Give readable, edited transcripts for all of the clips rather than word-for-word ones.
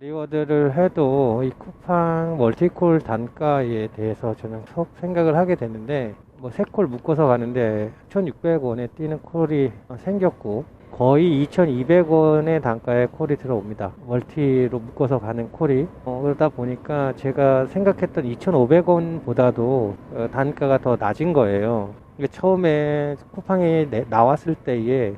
리워드를 해도 이 쿠팡 멀티콜 단가에 대해서 저는 생각을 하게 되는데, 뭐 3콜 묶어서 가는데 1,600원에 뛰는 콜이 생겼고 거의 2,200원의 단가의 콜이 들어옵니다. 멀티로 묶어서 가는 콜이. 그러다 보니까 제가 생각했던 2,500원보다도 단가가 더 낮은 거예요. 처음에 쿠팡이 나왔을 때에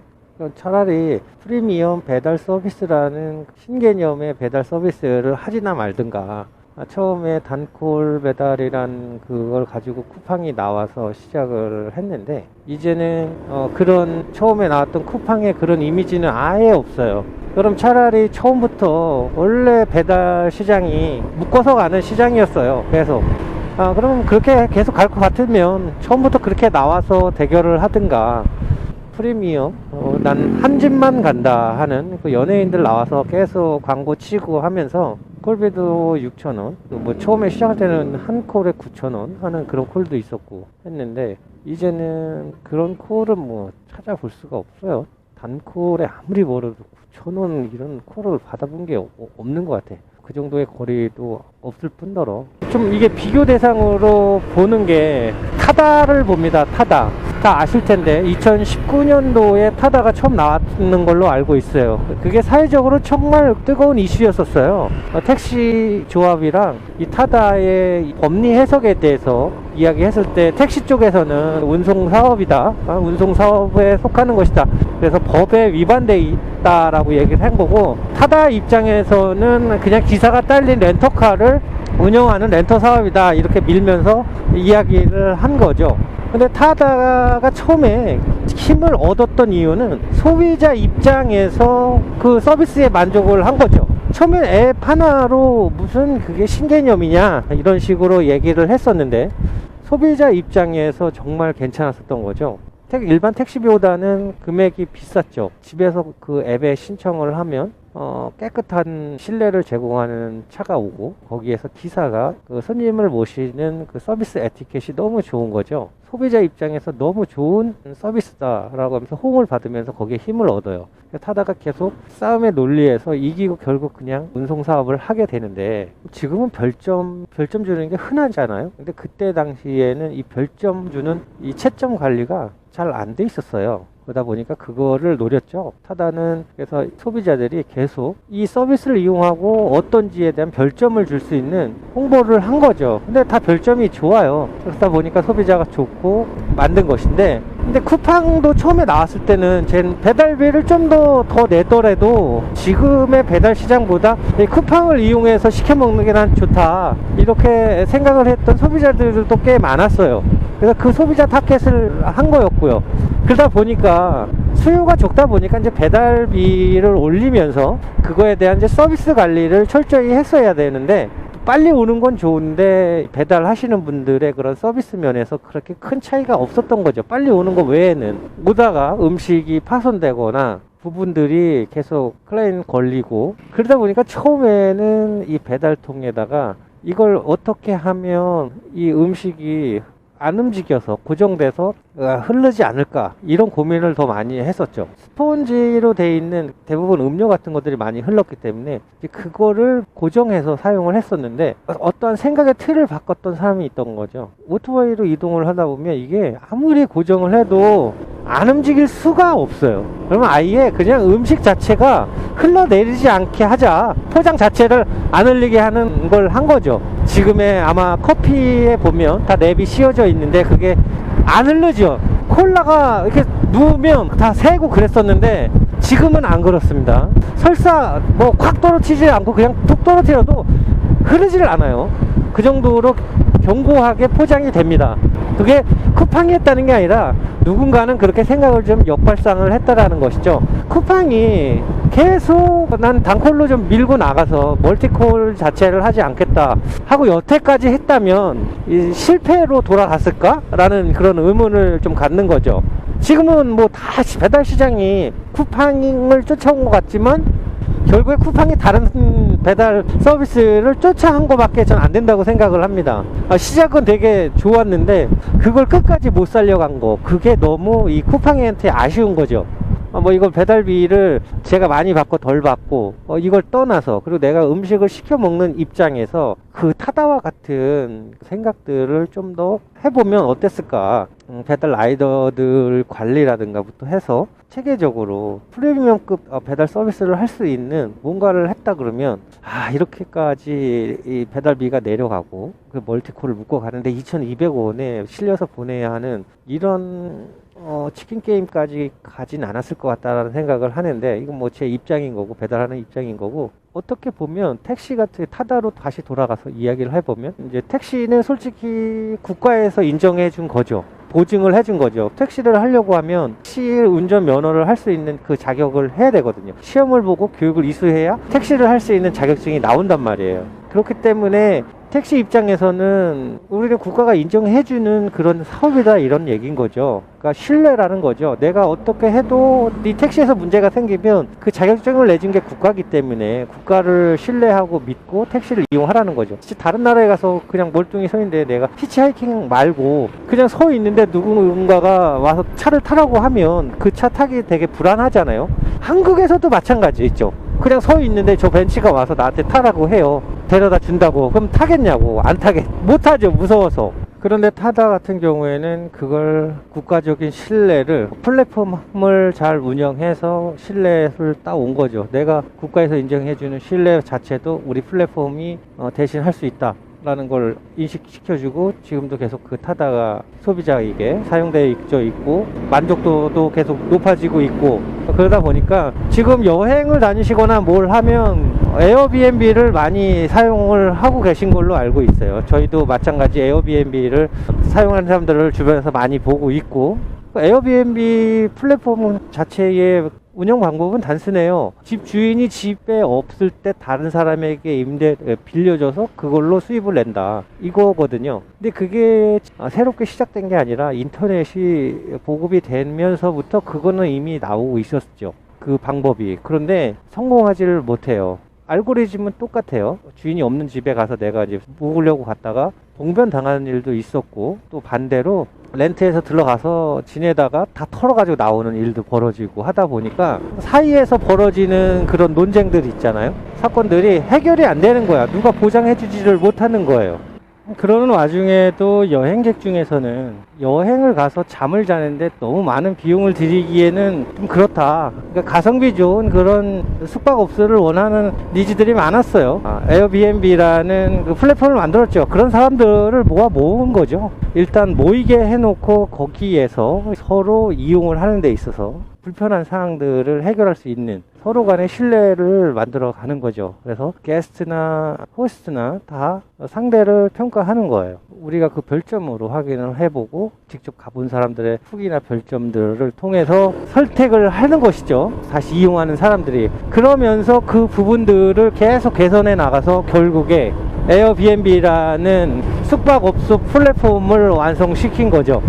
차라리 프리미엄 배달 서비스라는 신개념의 배달 서비스를 하지나 말든가, 처음에 단콜 배달이란 그걸 가지고 쿠팡이 나와서 시작을 했는데, 이제는 그런 처음에 나왔던 쿠팡의 그런 이미지는 아예 없어요. 그럼 차라리 처음부터 원래 배달 시장이 묶어서 가는 시장이었어요. 계속. 그럼 그렇게 계속 갈 것 같으면 처음부터 그렇게 나와서 대결을 하든가, 프리미엄 난 한 집만 간다 하는 그 연예인들 나와서 계속 광고 치고 하면서 콜비도 6,000원, 뭐 처음에 시작할 때는 한 콜에 9,000원 하는 그런 콜도 있었고 했는데, 이제는 그런 콜은 뭐 찾아볼 수가 없어요. 단콜에 아무리 벌어도 9,000원 이런 콜을 받아본 게 없는 것 같아. 그 정도의 거리도 없을 뿐더러 좀 이게 비교 대상으로 보는 게 타다를 봅니다. 타다. 다 아실 텐데 2019년도에 타다가 처음 나왔는 걸로 알고 있어요. 그게 사회적으로 정말 뜨거운 이슈였었어요. 택시 조합이랑 이 타다의 법리 해석에 대해서 이야기했을 때, 택시 쪽에서는 운송 사업이다, 운송 사업에 속하는 것이다, 그래서 법에 위반돼 있다라고 얘기를 한 거고, 타다 입장에서는 그냥 기사가 딸린 렌터카를 운영하는 렌터 사업이다 이렇게 밀면서 이야기를 한 거죠. 근데 타다가 처음에 힘을 얻었던 이유는 소비자 입장에서 그 서비스에 만족을 한 거죠. 처음엔 앱 하나로 무슨 그게 신개념이냐 이런 식으로 얘기를 했었는데, 소비자 입장에서 정말 괜찮았었던 거죠. 일반 택시비보다는 금액이 비쌌죠. 집에서 그 앱에 신청을 하면 깨끗한 실내를 제공하는 차가 오고, 거기에서 기사가 그 손님을 모시는 그 서비스 에티켓이 너무 좋은 거죠. 소비자 입장에서 너무 좋은 서비스다라고 하면서 호응을 받으면서 거기에 힘을 얻어요. 타다가 계속 싸움의 논리에서 이기고 결국 그냥 운송 사업을 하게 되는데, 지금은 별점 주는 게 흔하잖아요. 근데 그때 당시에는 이 별점 주는 이 채점 관리가 잘 안 돼 있었어요. 그러다 보니까 그거를 노렸죠. 타다는 그래서 소비자들이 계속 이 서비스를 이용하고 어떤지에 대한 별점을 줄 수 있는 홍보를 한 거죠. 근데 다 별점이 좋아요. 그러다 보니까 소비자가 좋고 만든 것인데, 근데 쿠팡도 처음에 나왔을 때는 배달비를 좀 더 내더라도 지금의 배달 시장보다 이 쿠팡을 이용해서 시켜 먹는 게 난 좋다 이렇게 생각을 했던 소비자들도 꽤 많았어요. 그래서 그 소비자 타겟을 한 거였고요. 그러다 보니까 수요가 적다 보니까 이제 배달비를 올리면서 그거에 대한 이제 서비스 관리를 철저히 했어야 되는데, 빨리 오는 건 좋은데 배달하시는 분들의 그런 서비스 면에서 그렇게 큰 차이가 없었던 거죠. 빨리 오는 거 외에는 오다가 음식이 파손되거나 부분들이 계속 클레임 걸리고, 그러다 보니까 처음에는 이 배달통에다가 이걸 어떻게 하면 이 음식이 안 움직여서 고정돼서 흐르지 않을까 이런 고민을 더 많이 했었죠. 스펀지로 돼 있는 대부분 음료 같은 것들이 많이 흘렀기 때문에 그거를 고정해서 사용을 했었는데, 어떠한 생각의 틀을 바꿨던 사람이 있던 거죠. 오토바이로 이동을 하다 보면 이게 아무리 고정을 해도 안 움직일 수가 없어요. 그러면 아예 그냥 음식 자체가 흘러내리지 않게 하자, 포장 자체를 안 흘리게 하는 걸 한 거죠. 지금의 아마 커피에 보면 다 랩이 씌워져 있는데 그게 안 흐르죠. 콜라가 이렇게 누우면 다 새고 그랬었는데 지금은 안 그렇습니다. 설사 뭐 콱 떨어지지 않고 그냥 툭 떨어뜨려도 흐르지를 않아요. 그 정도로 견고하게 포장이 됩니다. 그게 쿠팡이 했다는 게 아니라 누군가는 그렇게 생각을 좀 역발상을 했다라는 것이죠. 쿠팡이 계속 난 단콜로 좀 밀고 나가서 멀티콜 자체를 하지 않겠다 하고 여태까지 했다면 실패로 돌아갔을까? 라는 그런 의문을 좀 갖는 거죠. 지금은 뭐 다 배달 시장이 쿠팡을 쫓아온 것 같지만 결국에 쿠팡이 다른 배달 서비스를 쫓아한 것밖에 전 안 된다고 생각을 합니다. 시작은 되게 좋았는데 그걸 끝까지 못 살려간 거, 그게 너무 이 쿠팡한테 아쉬운 거죠. 뭐 이걸 배달비를 제가 많이 받고 덜 받고 이걸 떠나서, 그리고 내가 음식을 시켜 먹는 입장에서 그 타다와 같은 생각들을 좀 더 해보면 어땠을까. 배달 라이더들 관리라든가부터 해서 체계적으로 프리미엄급 배달 서비스를 할 수 있는 뭔가를 했다 그러면, 이렇게까지 이 배달비가 내려가고 그 멀티콜을 묶어 가는데 2,200원에 실려서 보내야 하는 이런 치킨 게임까지 가진 않았을 것 같다라는 생각을 하는데, 이건 뭐 제 입장인 거고 배달하는 입장인 거고, 어떻게 보면 택시 같은 타다로 다시 돌아가서 이야기를 해보면, 이제 택시는 솔직히 국가에서 인정해 준 거죠. 보증을 해준 거죠. 택시를 하려고 하면 택시 운전 면허를 할 수 있는 그 자격을 해야 되거든요. 시험을 보고 교육을 이수해야 택시를 할 수 있는 자격증이 나온단 말이에요. 그렇기 때문에 택시 입장에서는 우리는 국가가 인정해주는 그런 사업이다, 이런 얘기인 거죠. 그러니까 신뢰라는 거죠. 내가 어떻게 해도 이 택시에서 문제가 생기면 그 자격증을 내준 게 국가기 때문에 국가를 신뢰하고 믿고 택시를 이용하라는 거죠. 다른 나라에 가서 그냥 멀뚱히 서 있는데, 내가 히치하이킹 말고 그냥 서 있는데 누군가가 와서 차를 타라고 하면 그 차 타기 되게 불안하잖아요. 한국에서도 마찬가지죠. 그냥 서 있는데 저 벤치가 와서 나한테 타라고 해요. 데려다 준다고. 그럼 타겠냐고. 안 못 타죠. 무서워서. 그런데 타다 같은 경우에는 그걸 국가적인 신뢰를, 플랫폼을 잘 운영해서 신뢰를 따온 거죠. 내가 국가에서 인정해주는 신뢰 자체도 우리 플랫폼이 대신 할 수 있다 라는 걸 인식시켜주고, 지금도 계속 그 타다가 소비자에게 사용되어 있고 만족도도 계속 높아지고 있고, 그러다 보니까 지금 여행을 다니시거나 뭘 하면 에어비앤비를 많이 사용을 하고 계신 걸로 알고 있어요. 저희도 마찬가지 에어비앤비를 사용하는 사람들을 주변에서 많이 보고 있고, 에어비앤비 플랫폼 자체의 운영 방법은 단순해요. 집 주인이 집에 없을 때 다른 사람에게 빌려줘서 그걸로 수입을 낸다, 이거거든요. 근데 그게 새롭게 시작된 게 아니라 인터넷이 보급이 되면서부터 그거는 이미 나오고 있었죠, 그 방법이. 그런데 성공하지를 못해요. 알고리즘은 똑같아요. 주인이 없는 집에 가서 내가 이제 묵으려고 갔다가 봉변 당하는 일도 있었고, 또 반대로 렌트해서 들어가서 지내다가 다 털어가지고 나오는 일도 벌어지고 하다 보니까 사이에서 벌어지는 그런 논쟁들이 있잖아요. 사건들이 해결이 안 되는 거야. 누가 보장해주지를 못하는 거예요. 그러는 와중에도 여행객 중에서는 여행을 가서 잠을 자는데 너무 많은 비용을 들이기에는 좀 그렇다. 그러니까 가성비 좋은 그런 숙박업소를 원하는 니즈들이 많았어요. 에어비앤비라는 그 플랫폼을 만들었죠. 그런 사람들을 모은 거죠. 일단 모이게 해놓고 거기에서 서로 이용을 하는 데 있어서 불편한 사항들을 해결할 수 있는, 서로 간의 신뢰를 만들어 가는 거죠. 그래서 게스트나 호스트나 다 상대를 평가하는 거예요. 우리가 그 별점으로 확인을 해보고 직접 가본 사람들의 후기나 별점들을 통해서 선택을 하는 것이죠. 다시 이용하는 사람들이. 그러면서 그 부분들을 계속 개선해 나가서 결국에 에어비앤비라는 숙박업소 플랫폼을 완성시킨 거죠.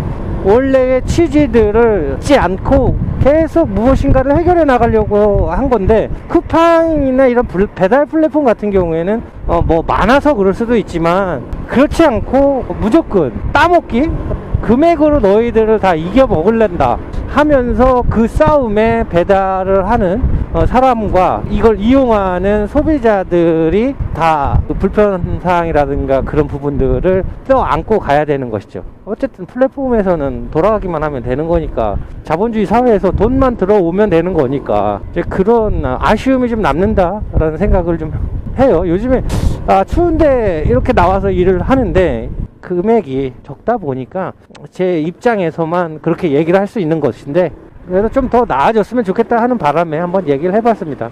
원래의 취지들을 잊지 않고 계속 무엇인가를 해결해 나가려고 한 건데, 쿠팡이나 이런 배달 플랫폼 같은 경우에는 뭐 많아서 그럴 수도 있지만, 그렇지 않고 무조건 따먹기, 금액으로 너희들을 다 이겨 먹을랜다 하면서 그 싸움에 배달을 하는 사람과 이걸 이용하는 소비자들이 다 불편사항이라든가 그런 부분들을 껴안고 가야 되는 것이죠. 어쨌든 플랫폼에서는 돌아가기만 하면 되는 거니까, 자본주의 사회에서 돈만 들어오면 되는 거니까, 이제 그런 아쉬움이 좀 남는다라는 생각을 좀 해요. 요즘에 추운데 이렇게 나와서 일을 하는데 금액이 적다 보니까 제 입장에서만 그렇게 얘기를 할 수 있는 것인데, 그래서 좀 더 나아졌으면 좋겠다 하는 바람에 한번 얘기를 해봤습니다.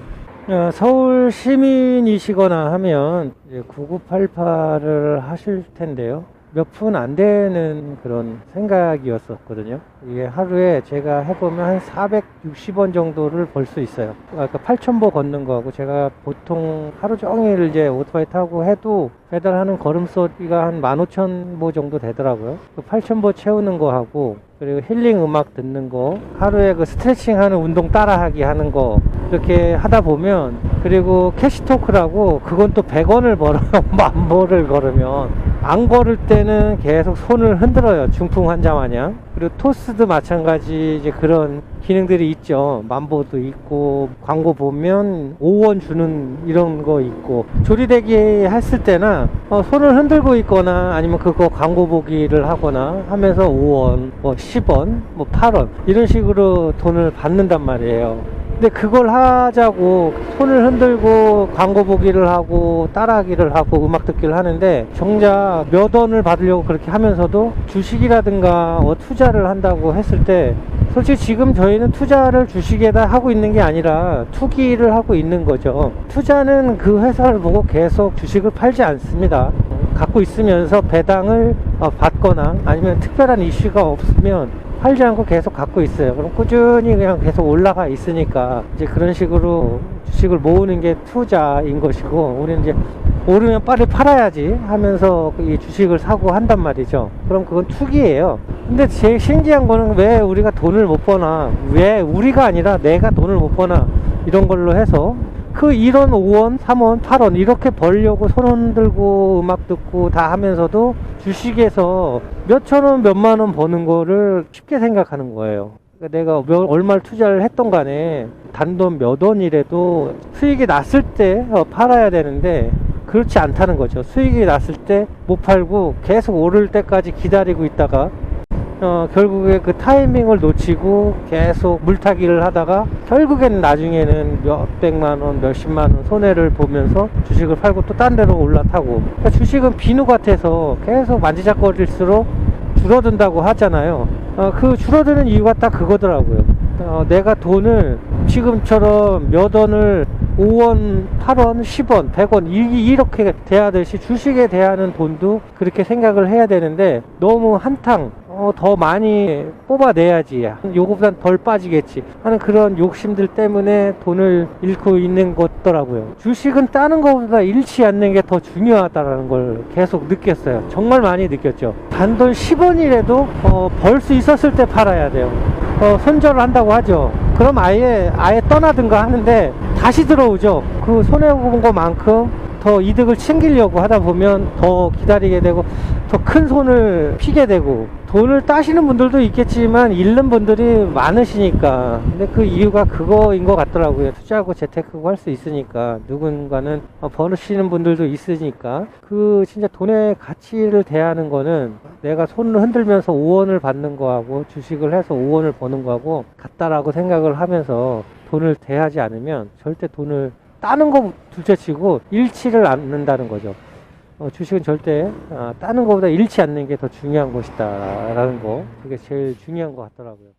서울 시민이시거나 하면 9988을 하실 텐데요. 몇 푼 안 되는 그런 생각이었었거든요. 이게 하루에 제가 해보면 한 460원 정도를 벌 수 있어요. 그러니까 8,000보 걷는 거하고, 제가 보통 하루 종일 이제 오토바이 타고 해도 배달하는 걸음소리가 한 15,000보 정도 되더라고요. 그 8,000보 채우는 거 하고, 그리고 힐링 음악 듣는 거, 하루에 그 스트레칭 하는 운동 따라하기 하는 거, 이렇게 하다 보면, 그리고 캐시토크라고, 그건 또 100원을 벌어요. 10,000보를 걸으면. 안 걸을 때는 계속 손을 흔들어요. 중풍 환자 마냥. 그리고 토스도 마찬가지 이제 그런 기능들이 있죠. 만보도 있고 광고 보면 5원 주는 이런 거 있고 조리대기 했을 때나 손을 흔들고 있거나 아니면 그거 광고 보기를 하거나 하면서 5원, 뭐 10원, 뭐 8원 이런 식으로 돈을 받는단 말이에요. 근데 그걸 하자고 손을 흔들고 광고 보기를 하고 따라하기를 하고 음악 듣기를 하는데 정작 몇 원을 받으려고 그렇게 하면서도 주식이라든가 투자를 한다고 했을 때 솔직히 지금 저희는 투자를 주식에다 하고 있는 게 아니라 투기를 하고 있는 거죠. 투자는 그 회사를 보고 계속 주식을 팔지 않습니다. 갖고 있으면서 배당을 받거나 아니면 특별한 이슈가 없으면 팔지 않고 계속 갖고 있어요. 그럼 꾸준히 그냥 계속 올라가 있으니까 이제 그런 식으로 주식을 모으는 게 투자인 것이고 우리는 이제 오르면 빨리 팔아야지 하면서 이 주식을 사고 한단 말이죠. 그럼 그건 투기예요. 근데 제일 신기한 거는 왜 우리가 돈을 못 버나, 왜 우리가 아니라 내가 돈을 못 버나 이런 걸로 해서 그 1원, 5원, 3원, 8원 이렇게 벌려고 손 흔들고 음악 듣고 다 하면서도 주식에서 몇천 원, 몇만 원 버는 거를 쉽게 생각하는 거예요. 그러니까 내가 얼마를 투자를 했던 간에 단돈 몇 원이라도 수익이 났을 때 팔아야 되는데 그렇지 않다는 거죠. 수익이 났을 때 못 팔고 계속 오를 때까지 기다리고 있다가 결국에 그 타이밍을 놓치고 계속 물타기를 하다가 결국에는 나중에는 몇백만 원, 몇십만 원 손해를 보면서 주식을 팔고 또 딴 데로 올라타고. 그러니까 주식은 비누 같아서 계속 만지작거릴수록 줄어든다고 하잖아요. 그 줄어드는 이유가 딱 그거더라고요. 내가 돈을 지금처럼 몇 원을 5원, 8원, 10원, 100원 이렇게 대하듯이 주식에 대하는 돈도 그렇게 생각을 해야 되는데 너무 한탕 더 많이 뽑아내야지 요거보단 덜 빠지겠지 하는 그런 욕심들 때문에 돈을 잃고 있는 것더라고요. 주식은 따는 것보다 잃지 않는 게 더 중요하다는 걸 계속 느꼈어요. 정말 많이 느꼈죠. 단돈 10원이라도 벌 수 있었을 때 팔아야 돼요. 손절을 한다고 하죠. 그럼 아예 떠나든가 하는데 다시 들어오죠. 그 손해본 것만큼 더 이득을 챙기려고 하다 보면 더 기다리게 되고 더 큰 손을 피게 되고 돈을 따시는 분들도 있겠지만 잃는 분들이 많으시니까. 근데 그 이유가 그거인 것 같더라고요. 투자하고 재테크하고 할 수 있으니까 누군가는 버시는 분들도 있으니까 그 진짜 돈의 가치를 대하는 거는 내가 손을 흔들면서 5원을 받는 거하고 주식을 해서 5원을 버는 거하고 같다라고 생각을 하면서 돈을 대하지 않으면 절대 돈을 따는 거 둘째치고 잃지를 않는다는 거죠. 주식은 절대 따는 것보다 잃지 않는 게 더 중요한 것이다 라는 거, 그게 제일 중요한 것 같더라고요.